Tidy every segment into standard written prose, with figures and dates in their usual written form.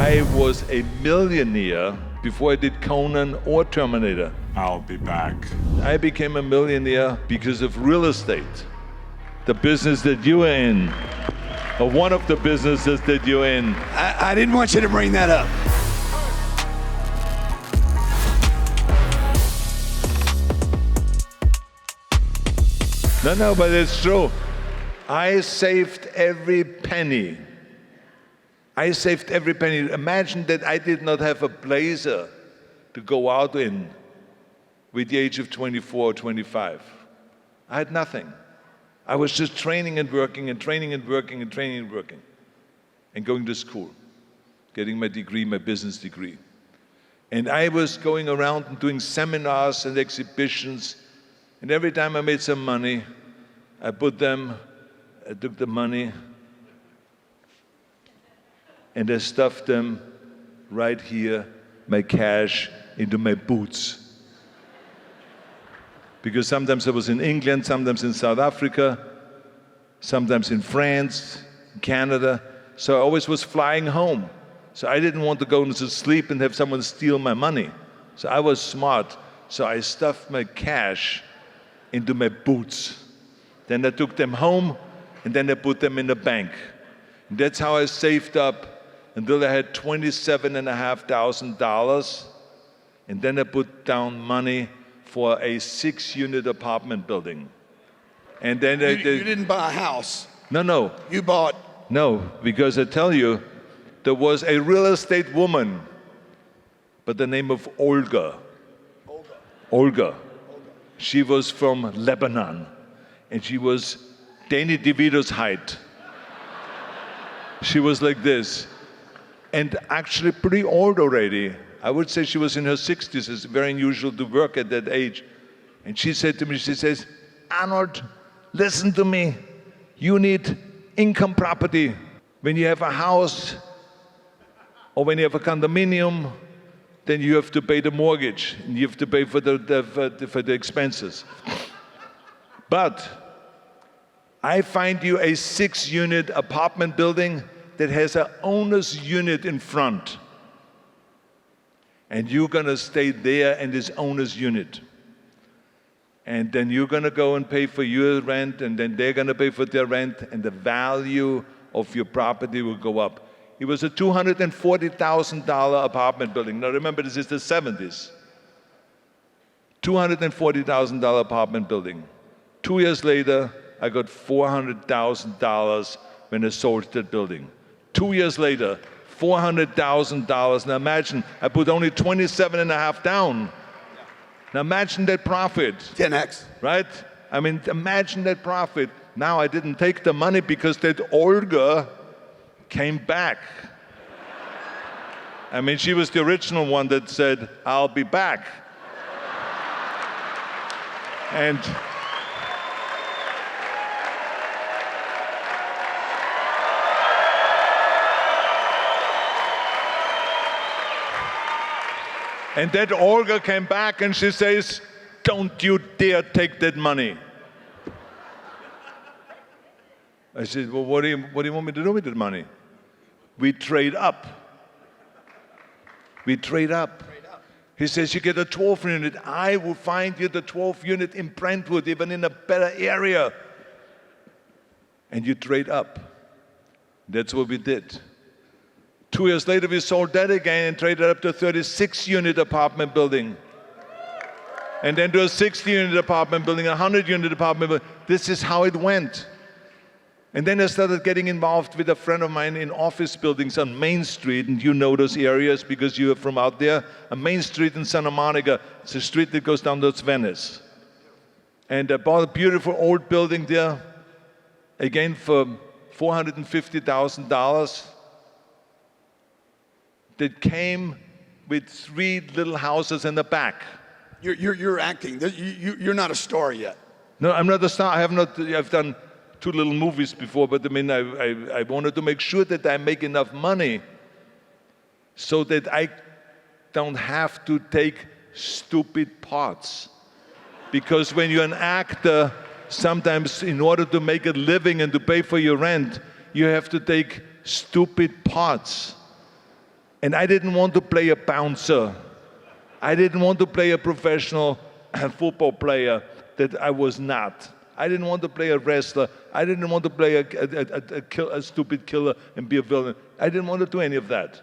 I was a millionaire before I did Conan or Terminator. I'll be back. I became a millionaire because of real estate. The business that you are in, or one of the businesses that you're in. I didn't want you to bring that up. No, but it's true. I saved every penny. I saved every penny. Imagine that I did not have a blazer to go out in with the age of 24 or 25. I had nothing. I was just training and working and training and working and training and working and going to school, getting my degree, my business degree. And I was going around and doing seminars and exhibitions, and every time I made some money, I took the money and I stuffed them right here, my cash, into my boots. Because sometimes I was in England, sometimes in South Africa, sometimes in France, Canada, so I always was flying home. So I didn't want to go to sleep and have someone steal my money. So I was smart, so I stuffed my cash into my boots. Then I took them home, and then I put them in the bank. And that's how I saved up until I had $27,500, and then I put down money for a 6-unit apartment building. And then you didn't buy a house. No. You bought. No, because I tell you, there was a real estate woman by the name of Olga. Olga. She was from Lebanon, and she was Danny DeVito's height. She was like this, and actually pretty old already. I would say she was in her 60s. It's very unusual to work at that age. And she said to me, she says, Arnold, listen to me. You need income property. When you have a house or when you have a condominium, then you have to pay the mortgage and you have to pay for the expenses. But I find you a 6-unit apartment building that has an owner's unit in front. And you're gonna stay there in this owner's unit. And then you're gonna go and pay for your rent, and then they're gonna pay for their rent, and the value of your property will go up. It was a $240,000 apartment building. Now remember, this is the 70s. $240,000 apartment building. 2 years later, I got $400,000 when I sold that building. 2 years later, $400,000. Now imagine, I put only 27.5 down. Now imagine that profit. 10x. Right? I mean, imagine that profit. Now I didn't take the money because that Olga came back. I mean, she was the original one that said, I'll be back. And that Olga came back and she says, don't you dare take that money. I said, well, what do you want me to do with that money? We trade up. We trade up. He says, you get a 12 unit. I will find you the 12 unit in Brentwood, even in a better area. And you trade up. That's what we did. 2 years later, we sold that again and traded up to a 36-unit apartment building. And then to a 60-unit apartment building, a 100-unit apartment building. This is how it went. And then I started getting involved with a friend of mine in office buildings on Main Street, and you know those areas because you are from out there. On Main Street in Santa Monica, it's a street that goes down towards Venice. And I bought a beautiful old building there, again for $450,000. That came with 3 little houses in the back. You're acting. You're not a star yet. No, I'm not a star. I've done 2 little movies before, but I mean, I wanted to make sure that I make enough money so that I don't have to take stupid parts. Because when you're an actor, sometimes in order to make a living and to pay for your rent, you have to take stupid parts. And I didn't want to play a bouncer. I didn't want to play a professional football player that I was not. I didn't want to play a wrestler. I didn't want to play a stupid killer and be a villain. I didn't want to do any of that.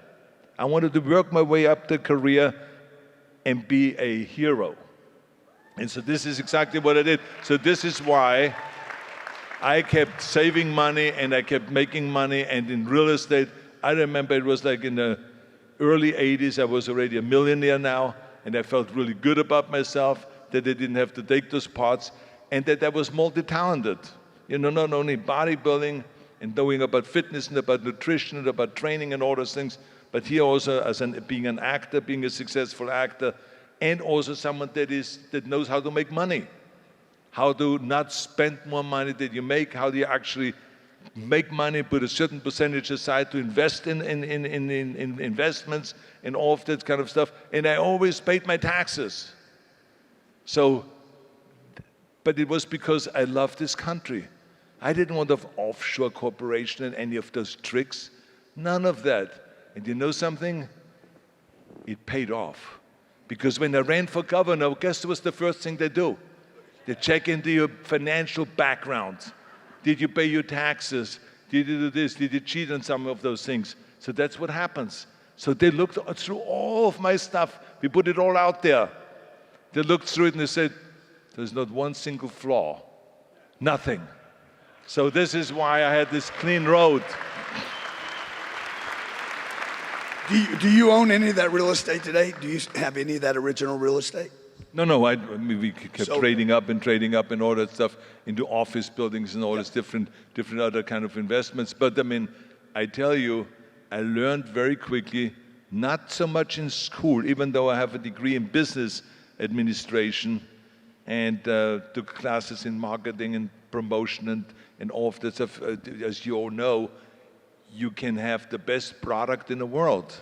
I wanted to work my way up the career and be a hero. And so this is exactly what I did. So this is why I kept saving money and I kept making money. And in real estate, I remember it was like in the early 80s, I was already a millionaire now. And I felt really good about myself, that I didn't have to take those parts, and that I was multi-talented. You know, not only bodybuilding and knowing about fitness and about nutrition and about training and all those things, but here also as being an actor, being a successful actor, and also someone that knows how to make money, how to not spend more money that you make, how do you actually make money, put a certain percentage aside to invest in investments and all of that kind of stuff. And I always paid my taxes. So, but it was because I love this country. I didn't want an offshore corporation and any of those tricks. None of that. And you know something? It paid off. Because when I ran for governor, guess what was the first thing they do? They check into your financial background. Did you pay your taxes? Did you do this? Did you cheat on some of those things? So that's what happens. So they looked through all of my stuff. We put it all out there. They looked through it and they said, there's not one single flaw. Nothing. So this is why I had this clean road. Do you own any of that real estate today? Do you have any of that original real estate? No, I mean, we kept trading up and all that stuff into office buildings and all this different other kind of investments. But I mean, I tell you, I learned very quickly, not so much in school, even though I have a degree in business administration and took classes in marketing and promotion and all of that stuff. As you all know, you can have the best product in the world.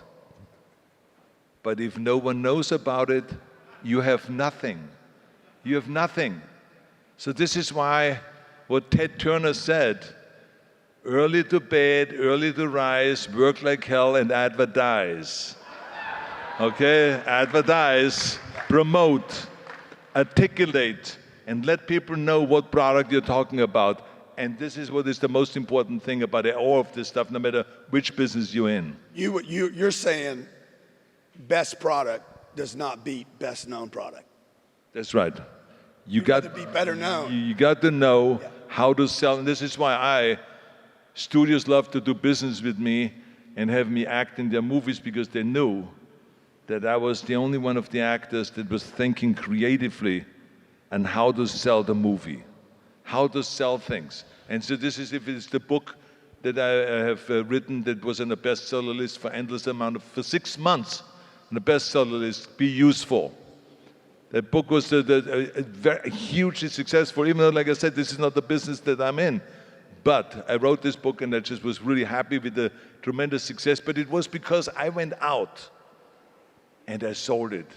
But if no one knows about it, you have nothing. You have nothing. So this is why what Ted Turner said, early to bed, early to rise, work like hell and advertise. Okay, advertise, promote, articulate, and let people know what product you're talking about. And this is what is the most important thing about all of this stuff, no matter which business you're in. You're saying best product does not beat best known product. That's right. You got to be better known. You got to know how to sell. And this is why studios love to do business with me and have me act in their movies, because they knew that I was the only one of the actors that was thinking creatively on how to sell the movie, how to sell things. And so this is, if it's the book that I have written that was on a bestseller list for for 6 months, on the bestseller list, Be Useful. That book was very hugely successful, even though, like I said, this is not the business that I'm in. But I wrote this book and I just was really happy with the tremendous success. But it was because I went out and I sold it.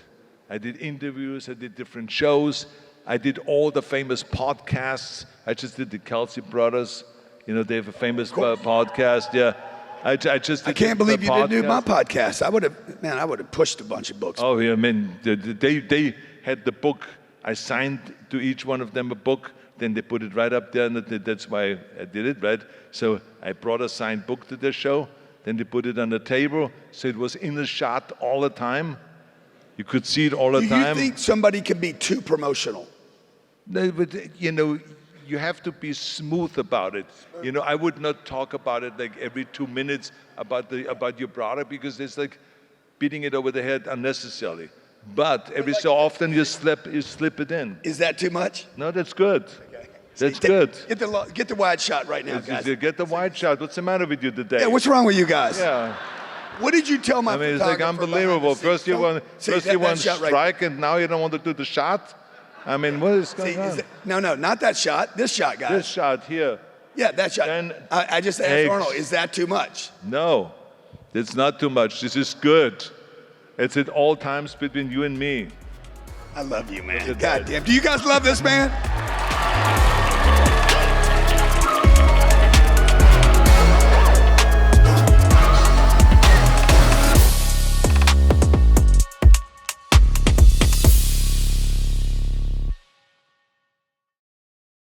I did interviews, I did different shows, I did all the famous podcasts. I just did the Kelsey Brothers. You know, they have a famous podcast. Yeah. I can't believe you didn't do my podcast. I would have pushed a bunch of books. Oh, yeah, I mean, they had the book. I signed to each one of them a book. Then they put it right up there, and that's why I did it, right? So I brought a signed book to their show. Then they put it on the table, so it was in the shot all the time. You could see it all the time. Do you think somebody can be too promotional? No, but you know, you have to be smooth about it. You know, I would not talk about it like every 2 minutes about your product, because it's like beating it over the head unnecessarily. But every so often you slip it in. Is that too much? No, that's good. Okay. That's good. Get the wide shot right now, guys. Get the wide shot. What's the matter with you today? Yeah, what's wrong with you guys? Yeah. What did you tell my photographer? It's like unbelievable. First you want strike, and now you don't want to do the shot. I mean, what is going on? No, not that shot. This shot, guys. This shot here. Yeah, that shot. I just asked Arnold, is that too much? No, it's not too much. This is good. It's at all times between you and me. I love you, man. God damn. Do you guys love this man?